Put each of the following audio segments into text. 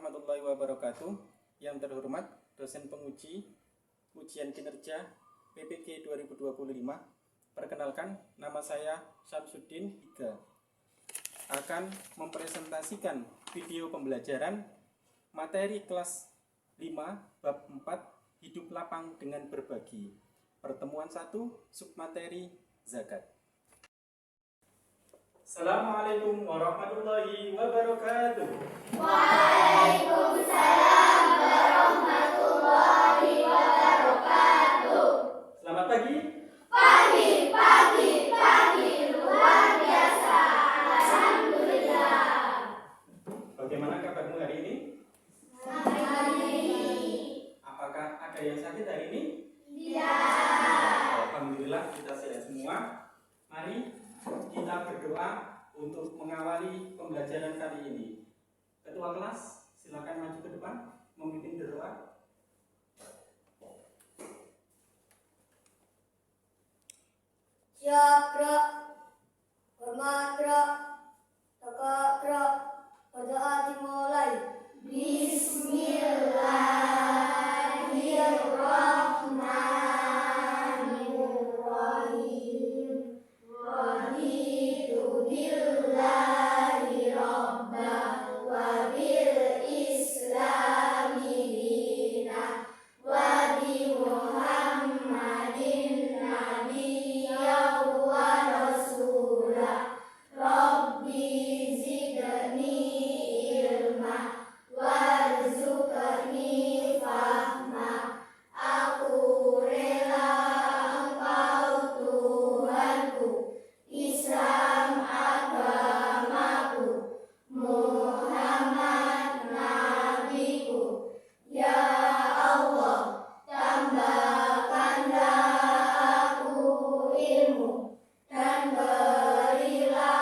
warahmatullahi wabarakatuh. Yang terhormat dosen penguji ujian kinerja PPG 2025. Perkenalkan, nama saya Syamsuddin Iga. Akan mempresentasikan video pembelajaran materi kelas 5 bab 4 hidup lapang dengan berbagi. Pertemuan 1 submateri zakat. Assalamualaikum warahmatullahi wabarakatuh. Waalaikumsalam warahmatullahi wabarakatuh. Selamat pagi. Pagi, luar biasa. Alhamdulillah. Bagaimana kabarmu hari ini? Baik. Apakah ada yang sakit hari ini? Ya. Alhamdulillah kita sehat semua. Mari kita berdoa untuk mengawali pembelajaran kali ini. Ketua kelas, silakan maju ke depan memimpin berdoa. Siap, gerak. Hormat, gerak. Tegak, gerak. Berdoa dimulai. Bismillahirrahmanirrahim. Raditu billahi rabbah wa bil islami dina wa bi Muhammadin nabiyya wa rasulah. Rabbi zidni ilma warzuqni fahma. Aku rela Engkau Tuhanku, Islam agamaku, Muhammad nabiku. Ya Allah, tambahkanlah aku ilmu dan berilah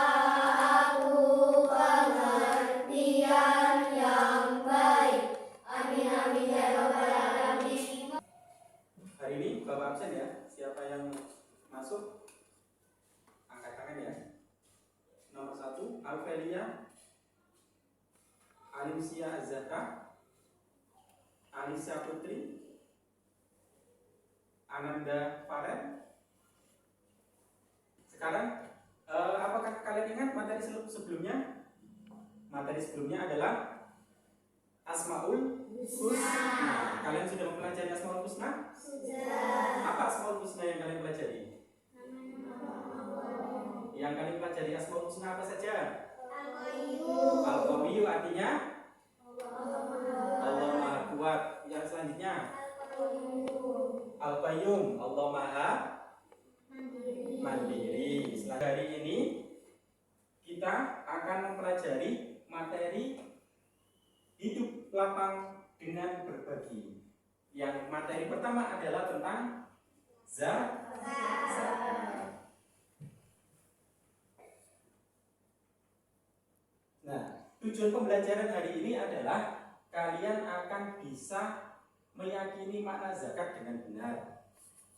aku pengertian yang baik. Amin amin ya rabbal alamin. Hari ini Bapak absen ya. Siapa yang masuk? Angkat tangan ya. Nomor 1, Alvelia Alimsia Azhara, Alisa Putri, Ananda Farel. Sekarang apakah kalian ingat materi sebelumnya? Materi sebelumnya adalah Asmaul Husna. Kalian sudah mempelajari Asmaul Husna? Sudah. Apa Asmaul Husna yang kalian pelajari? Yang kalian pelajari Asmaul Husna apa saja? Al-Qawiyyu artinya Allah Maha Kuat. Yang selanjutnya Al-Qayyum, Allah Maha Mandiri. Setelah hari ini kita akan mempelajari materi hidup lapang dengan berbagi. Yang materi pertama adalah tentang zakat. Nah, tujuan pembelajaran hari ini adalah kalian akan bisa meyakini makna zakat dengan benar.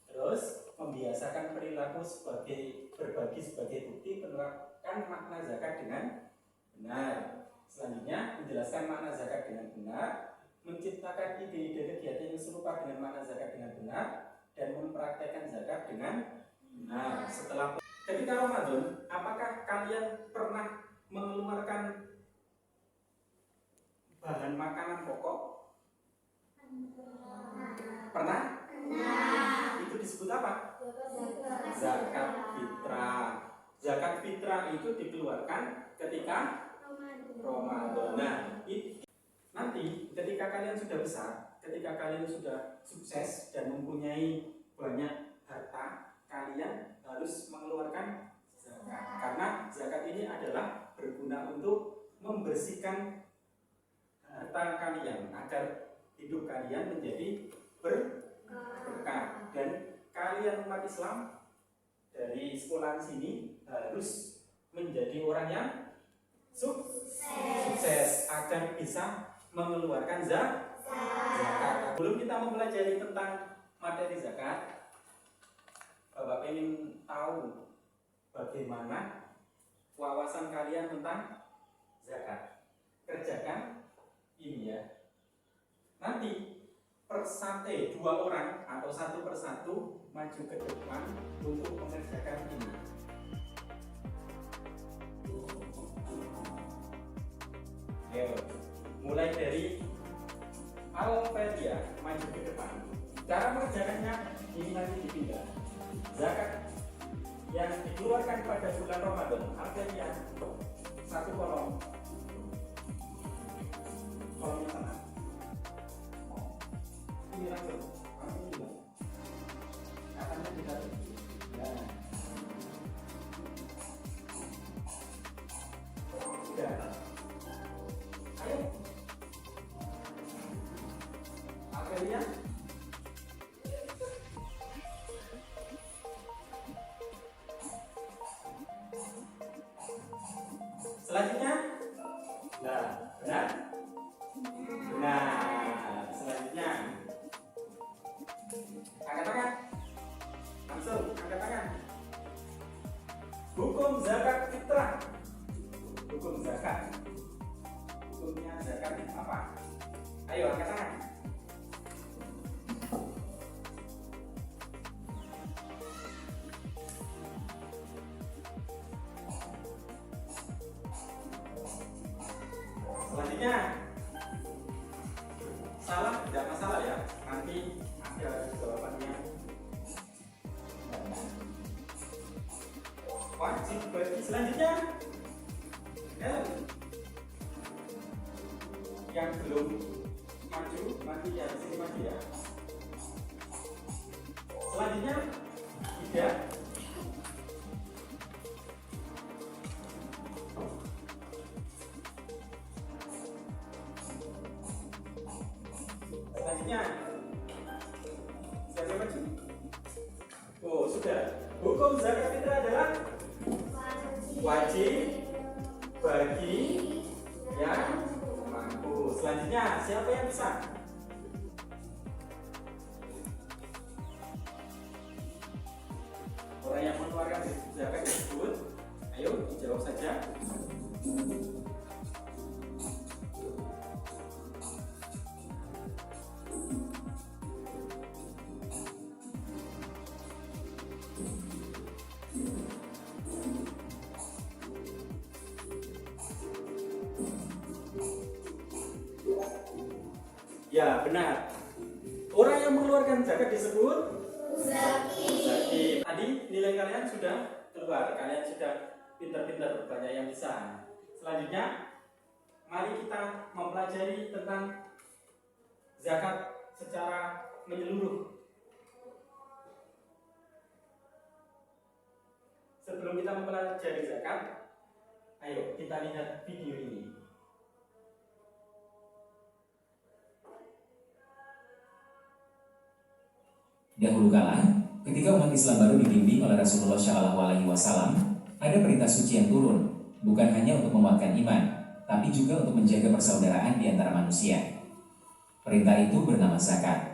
Terus membiasakan perilaku sebagai berbagi sebagai bukti menerapkan makna zakat dengan benar. Selanjutnya menjelaskan makna zakat dengan benar, menciptakan ide-ide kegiatan yang serupa dengan makna zakat dengan benar, dan mempraktekkan zakat dengan benar. Setelah ketika Ramadan, apakah kalian pernah mengeluarkan bahan makanan pokok? Pernah? Itu disebut apa? Zakat fitrah. Zakat fitrah itu dikeluarkan ketika Ramadan. Nah, nanti ketika kalian sudah besar, ketika kalian sudah sukses dan mempunyai banyak harta, kalian harus mengeluarkan zakat. Karena zakat ini adalah berguna untuk membersihkan harta kalian agar hidup kalian menjadi berkah. Dan kalian umat Islam dari sekolah sini harus menjadi orang yang sukses agar bisa mengeluarkan zakat. Sebelum kita mempelajari tentang materi zakat, Bapak ingin tahu bagaimana wawasan kalian tentang zakat. Kerjakan ini ya. Nanti dua orang atau satu persatu maju ke depan untuk mengerjakan ini. Ayo, mulai dari Alveria maju ke depan. Cara mengerjakannya ini nanti dipindah. Zakat yang dikeluarkan pada bulan Ramadan, Alveria satu kolom. Kolomnya sana. Ini langsung, ini dulu. Katanya kita ya. Sudah. Ayo. Alveria. Selanjutnya, nah, benar? Nah, selanjutnya, angkat tangan, langsung angkat tangan. Hukum zakat fitrah, hukum zakat, hukumnya zakat apa? Ayo angkat tangan. Selanjutnya, salah tidak masalah ya, nanti ada jawabannya. Wajib bagi selanjutnya, yang belum maju nanti ya sini maju ya. Selanjutnya, tidak. Selanjutnya, siapa maju? Oh sudah. Hukum zakat fitrah adalah wajib bagi yang mampu. Selanjutnya, siapa yang bisa? Orang yang mengeluarkan zakat tersebut, ayo dijawab saja. Ya benar. Orang yang mengeluarkan zakat disebut zaki. Tadi nilai kalian sudah keluar. Kalian sudah pintar-pintar, banyak yang bisa. Selanjutnya, mari kita mempelajari tentang zakat secara menyeluruh. Sebelum kita mempelajari zakat, ayo kita lihat video ini. Dahulu kala, ketika umat Islam baru dibimbing oleh Rasulullah SAW, ada perintah suci yang turun, bukan hanya untuk menguatkan iman, tapi juga untuk menjaga persaudaraan di antara manusia. Perintah itu bernama zakat.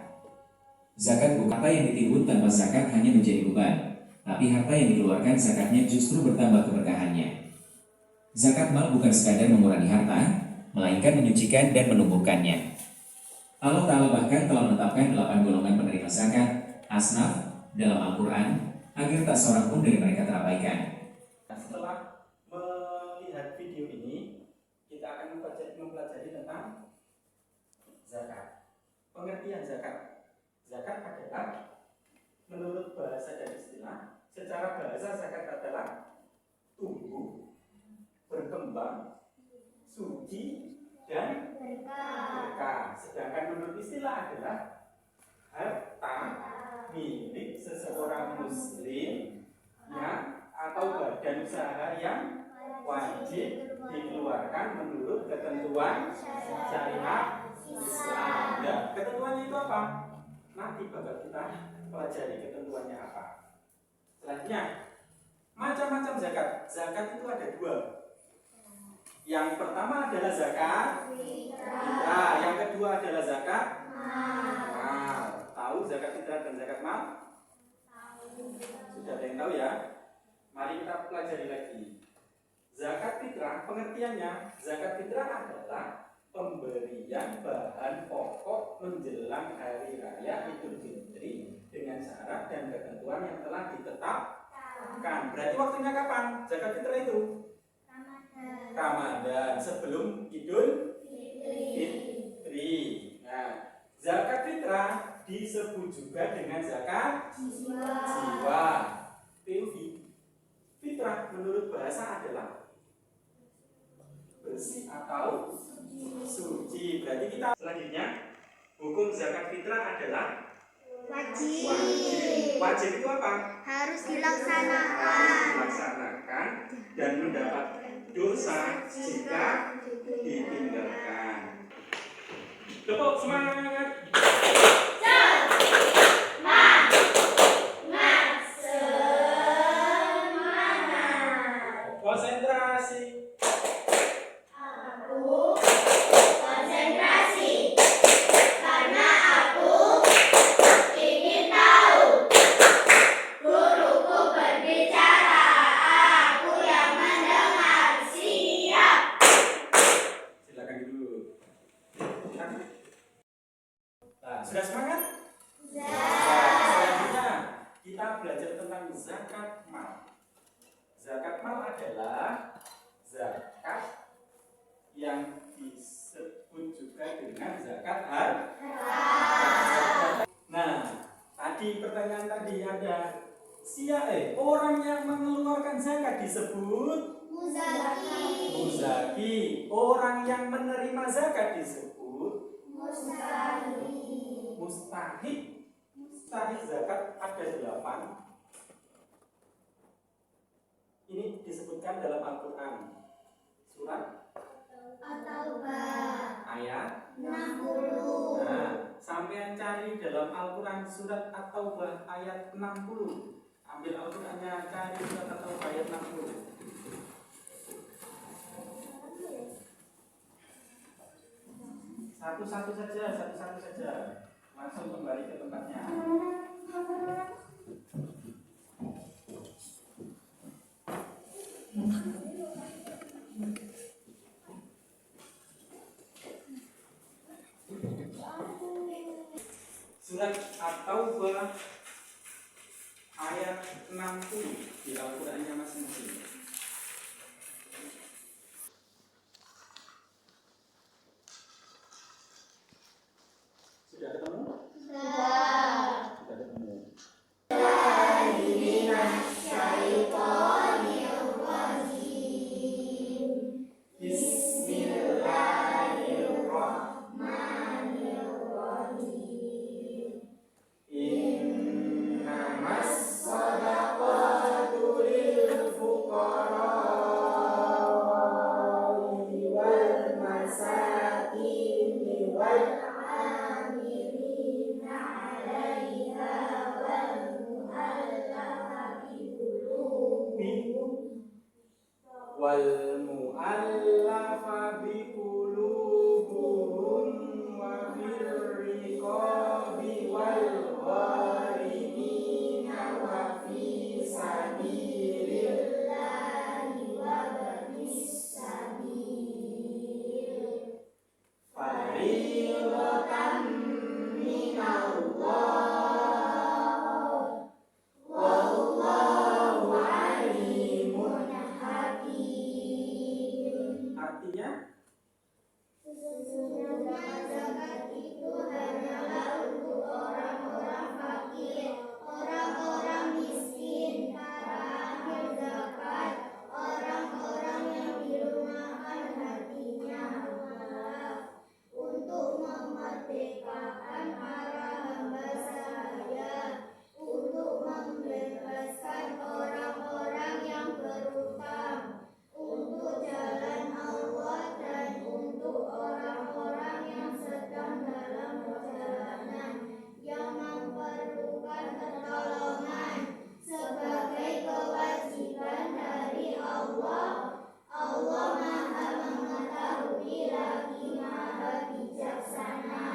Zakat bukan harta yang ditimbun tanpa zakat hanya menjadi beban, tapi harta yang dikeluarkan zakatnya justru bertambah keberkahannya. Zakat mal bukan sekadar mengurangi harta, melainkan menyucikan dan menumbuhkannya. Allah Ta'ala bahkan telah menetapkan 8 golongan penerima zakat, asnaf, dalam Al-Quran, agar tak seorang pun dari mereka terabaikan. Setelah melihat video ini, kita akan mempelajari tentang zakat. Pengertian zakat. Zakat adalah, menurut bahasa dan istilah, secara bahasa zakat adalah tumbuh, berkembang, suci, dan berkah. Sedangkan menurut istilah adalah harta milik seseorang muslim yang atau badan usaha yang wajib dikeluarkan menurut ketentuan syariat Islam. Nah, ketentuannya itu apa? Nanti bakal kita pelajari ketentuannya apa. Selanjutnya, macam-macam zakat. Zakat itu ada 2. Yang pertama adalah zakat fitrah, yang kedua adalah zakat mal. Tahu zakat fitrah dan zakat mal? Sudah ada yang tahu ya? Mari kita pelajari lagi. Zakat fitrah, pengertiannya, zakat fitrah adalah pemberian bahan pokok menjelang hari raya Idul Fitri dengan syarat dan ketentuan yang telah ditetapkan. Berarti waktunya kapan zakat fitrah itu? Ramadan, sebelum Idul Fitri. Nah, zakat fitrah disebut juga dengan zakat jiwa. Fitrah menurut bahasa adalah bersih atau suci. Berarti kita selanjutnya hukum zakat fitrah adalah Wajib. Wajib itu apa? Harus dilaksanakan. Dan mendapat dosa jika ditinggalkan. Tepuk semangat. Konsentrasi. Aku konsentrasi karena aku ingin tahu. Guruku berbicara, aku yang mendengar. Siap. Silakan dulu. Nah, sudah semangat? Selanjutnya kita belajar tentang zakat mal. Zakat mal adalah zakat yang disebut juga dengan zakat harta. Nah, tadi pertanyaan tadi ada orang yang mengeluarkan zakat disebut muzaki. Orang yang menerima zakat disebut mustahik. Mustahik zakat ada 8. Ini disebutkan dalam Al-Quran. Surat At-Taubah ayat 60. Nah, sampean cari dalam Al-Quran surat At-Taubah ayat 60. Ambil Al-Qurannya, cari surat At-Taubah ayat 60. Satu-satu saja. Langsung kembali ke tempatnya. Surat At-Taubah ayat 60 di Al-Qur'annya masing-masing. Sudah ketemu? Sudah ketemu. Wal mu'allafa bi qulubuhum wa fir riqabi wal gharimina wa fi sabilillahi wa bnis sabil fariidatan minallah wallahu alimun hakim. Artinya Sesungguhnya zakat itu hanyalah untuk orang-orang fakir, orang-orang miskin, para ahli zakat, orang-orang yang dilunakkan hatinya Allah, untuk memerdekakan para hamba sahaya, untuk membebaskan orang-orang yang berutang, untuk jalan Allah dan untuk orang-orang yang sedang dalam perjalanan yang memerlukan pertolongan sebagai kewajiban dari Allah. Allah Maha Mengetahui lagi Maha Bijaksana.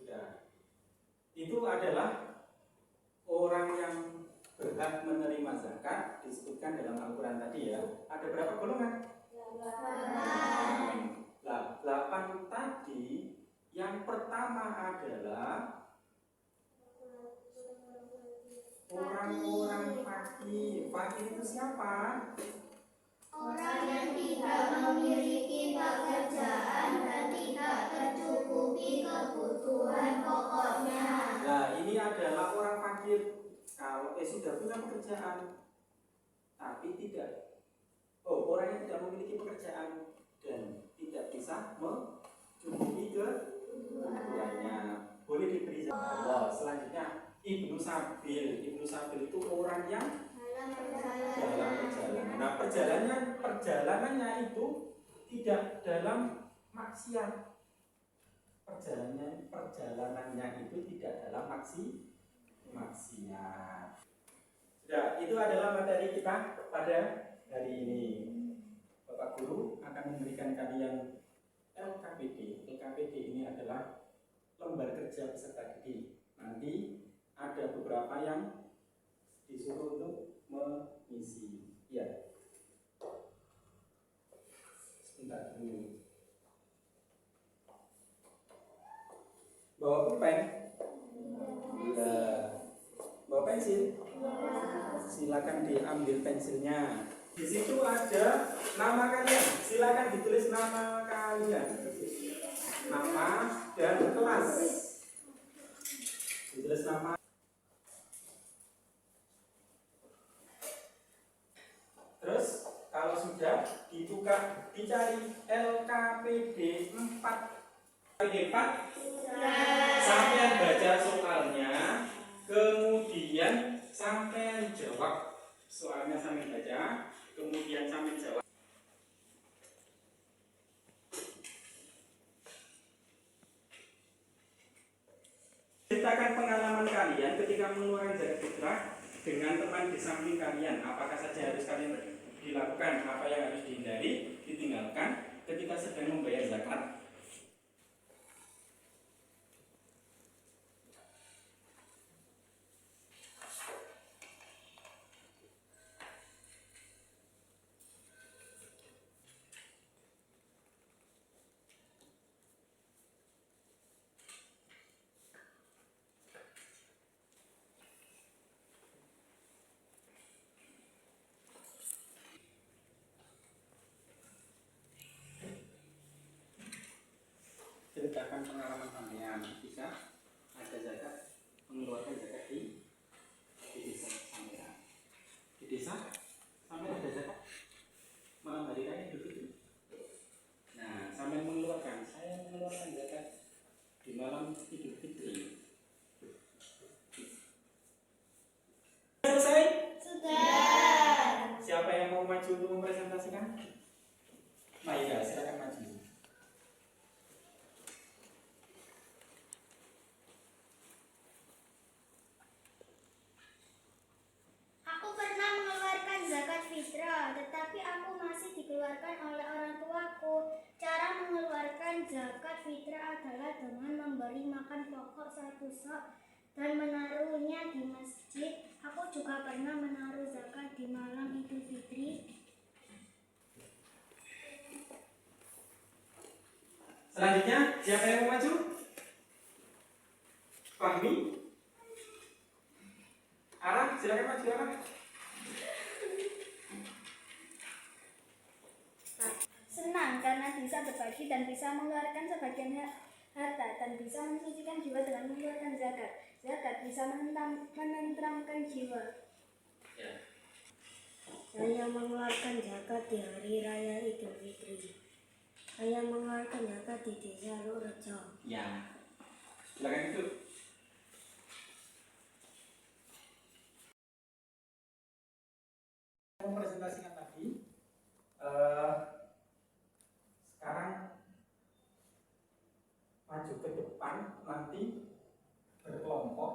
sudah. Itu adalah orang yang berhak menerima zakat disebutkan dalam Al-Quran tadi ya. Ada berapa golongan? 8. adalah orang-orang fakir. Fakir itu siapa? Orang yang tidak memiliki pekerjaan dan tidak tercukupi kebutuhan pokoknya. Nah, ini adalah orang fakir. Kalau sudah punya pekerjaan, tapi tidak. Orang yang tidak memiliki pekerjaan dan tidak bisa mencukupi kebutuhannya, boleh diberi zakat. Allah. Selanjutnya Ibnu Sabil. Ibnu Sabil itu orang yang dalam perjalanan. Nah, perjalanannya itu tidak dalam maksiat. Perjalanannya itu tidak dalam maksiat. Sudah, itu adalah materi kita pada hari ini. Bapak Guru akan memberikan kalian LKPD. LKPD ini adalah lembar kerja peserta didik. Nanti ada beberapa yang disuruh untuk mengisi. Ya. Sebentar dulu. Bawa pulpen? Bawa pensil? Silakan diambil pensilnya. Di situ ada nama kalian. Silakan ditulis nama kalian. Nama dan kelas. Ditulis nama. Terus kalau sudah dibuka, dicari LKPD 4. LKPD 4 sampai baca soalnya, kemudian sampai jawab soalnya, sampai baca, kemudian sampai jawab. Ceritakan pengalaman kalian ketika mengeluarkan zakat fitrah dengan teman di samping kalian. Apakah saja harus kalian dilakukan, apa yang harus dihindari, ditinggalkan ketika sedang membayar zakat. Ceritakan pengalaman kalian ketika ada zakat, mengeluarkan zakat di desa sampean. Di desa sampean ada zakat, malam hari raya Idul Fitri. Nah, sampean mengeluarkan, saya mengeluarkan zakat di malam Idul Fitri. Selesai? Sudah. Siapa yang mau maju untuk mempresentasikan? Maida, silakan maju. Aku pernah mengeluarkan zakat fitrah, tetapi aku masih dikeluarkan oleh orang tuaku. Cara mengeluarkan zakat fitrah adalah dengan memberi makan pokok satu sok dan menaruhnya di masjid. Aku juga pernah menaruh zakat di malam Idul Fitri. Selanjutnya, siapa yang mau maju? Fahmi? Ara, silakan maju, Ara. Senang karena bisa berbagi dan bisa mengeluarkan sebagian harta dan bisa mensucikan jiwa dengan mengeluarkan zakat. Zakat bisa menenteramkan jiwa. Ya. Saya mengeluarkan zakat di hari raya Idul Fitri. Saya mengeluarkan zakat di desa Lorejo. Ya. Silakan itu. Mempresentasikan tadi. Sekarang maju ke depan, nanti berkelompok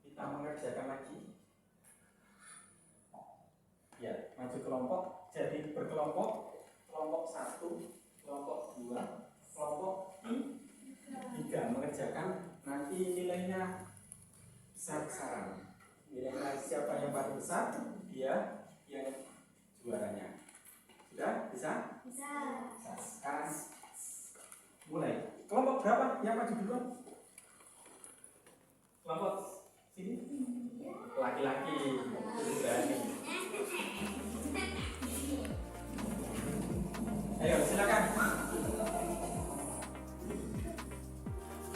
kita mengerjakan lagi. Ya, maju kelompok, jadi berkelompok, kelompok 1, kelompok 2, kelompok 3 mengerjakan. Nanti nilainya besar-besaran. Nilainya siapa yang paling besar, dia yang juaranya. Sudah bisa? Bisa. Sekarang mulai. Kelompok berapa yang maju dulu? Kelompok sini. Laki-laki. Berani. Ayo, silakan.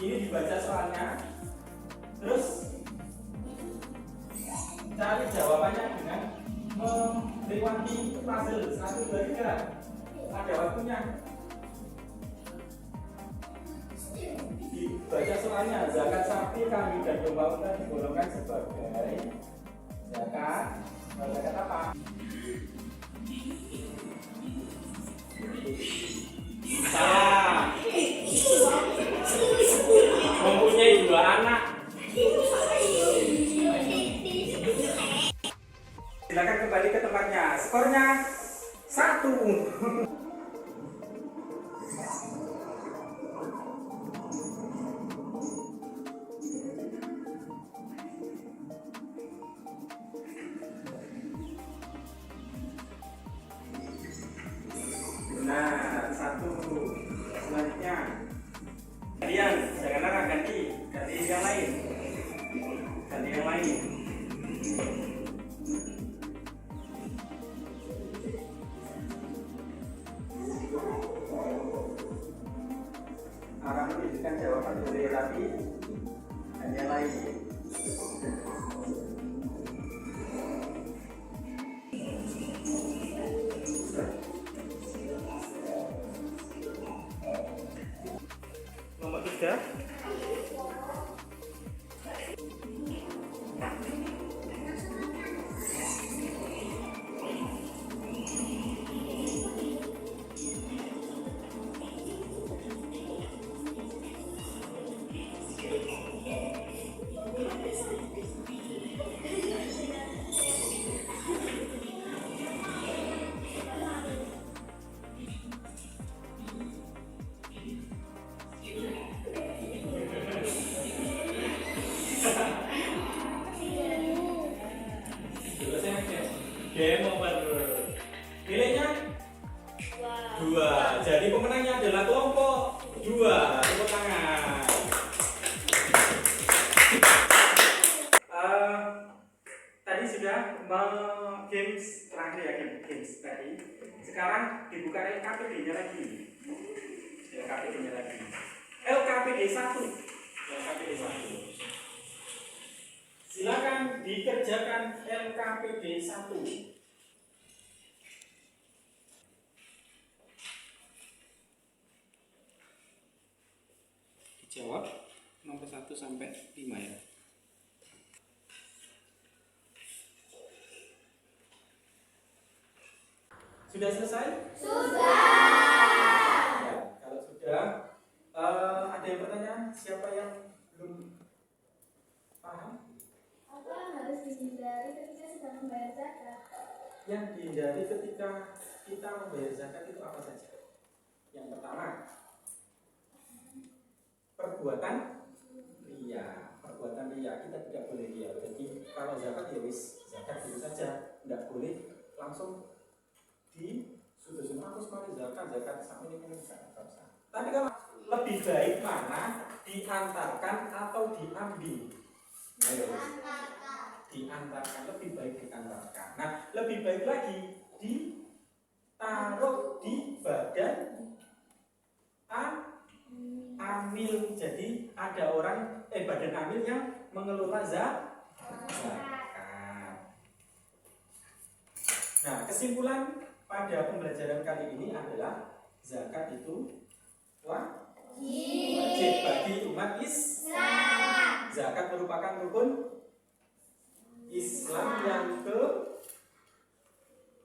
Ini dibaca soalnya. Terus cari jawabannya dengan melewati puzzle 1, 2, 3. Ada waktunya. Dibaca soalnya, zakat sapi, kambing dan domba unta digolongkan sebagai zakat. Zakat apa? Salah. Mempunyai 2 anak. Silakan kembali ke tempatnya. Skornya 1. Nah, 1. Selanjutnya kalian jangan lari, ganti yang lain. Ganti yang lain. Arah menunjukkan jawaban boleh, tapi ganti yang lain. Nomor 3. Game over. Nilainya 2. Jadi pemenangnya adalah kelompok 2. Tepuk tangan. Tadi sudah games terakhir ya, games tadi. Sekarang dibuka LKPD-nya lagi. LKPD-nya lagi. LKPD 1. LKPD 1. Silakan dikerjakan LKPD 1. Dijawab nomor 1 sampai 5 ya. Sudah selesai? Sudah. Ya, kalau sudah, ada yang bertanya? Siapa yang belum paham? Apa yang harus dihindari ketika sedang membayar zakat? Yang dihindari ketika kita membayar zakat itu apa saja? Yang pertama, perbuatan ria. Perbuatan ria, kita tidak boleh ria. Jadi kalau zakat ya wis zakat dulu saja, tidak boleh langsung di sudah aku sekali zakat sama ini zakat. Tapi kalau lebih baik mana diantarkan atau diambil? Ayo, diantarkan, lebih baik diantarkan. Nah, lebih baik lagi ditaruh di badan amil. Jadi ada orang badan amil yang mengelola zakat. Nah, kesimpulan pada pembelajaran kali ini adalah zakat itu wajib bagi umat Islam. Zakat merupakan rukun Islam yang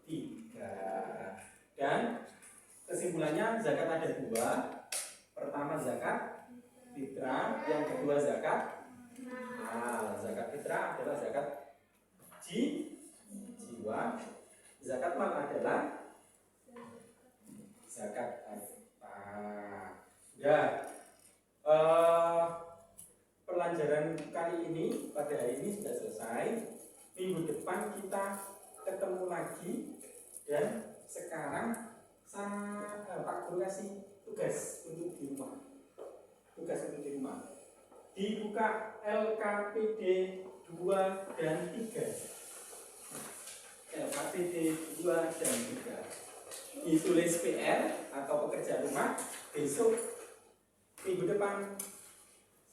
ketiga. Dan kesimpulannya zakat ada 2. Pertama zakat fitrah, yang kedua zakat mal. Zakat fitrah adalah zakat jiwa. Zakat mal adalah zakat harta. Ya, pelajaran kali ini pada hari ini sudah selesai. Minggu depan kita ketemu lagi. Dan sekarang Pak Guru kasih tugas untuk di rumah. Dibuka LKPD 2 dan 3. LKPD 2 dan 3. Ditulis PR atau pekerjaan rumah. Besok minggu depan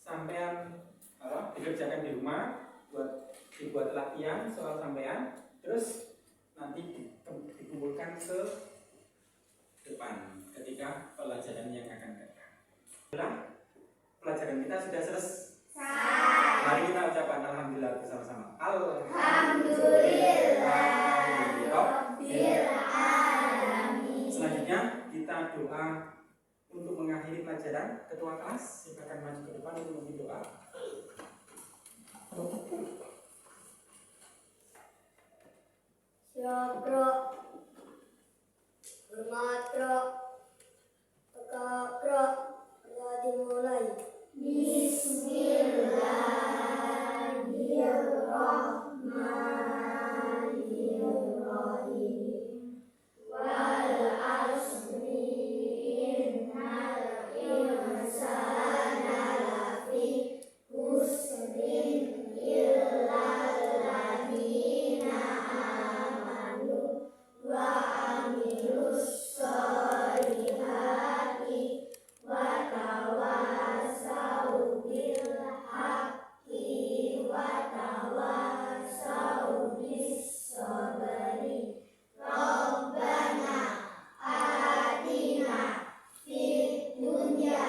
sampean dikerjakan di rumah, dibuat latihan soal sampean, terus nanti dikumpulkan ke depan ketika pelajaran yang akan datang. Pelajaran kita sudah selesai. Mari kita ucapkan alhamdulillah bersama-sama. Alhamdulillah. Selanjutnya kita doa untuk mengakhiri pelajaran. Ketua kelas silakan maju ke depan untuk memberi doa. Siap, Bro. Hormat, Bro. Tegak, Bro. Telah dimulai. Bismillahirrahmanirrahim. Wal asri innal insana lafi khusrin illal ladzina amanu wa amilus sholihati wa tawasau bil haqqi wa tawasau bis sabri. Rabbana atina fid dunya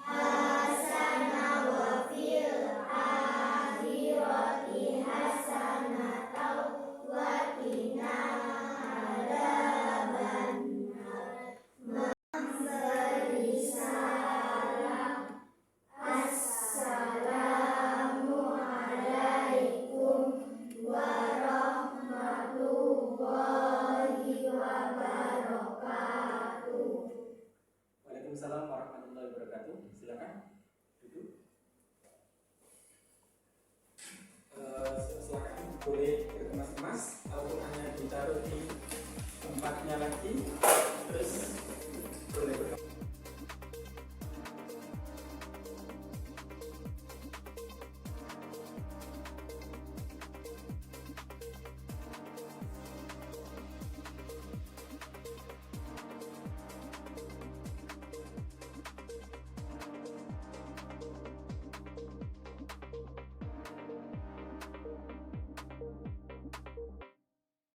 hasanah wa fil akhirati hasanah wa qina adzabannar. Beri salam. Assalamu alaikum warahmatullahi wabarakatuh. Waalaikumsalam warahmatullahi wabarakatuh. Silakan duduk. Silakan boleh berkemas-kemas. Al-Qur'annya ditaruh di tempatnya lagi.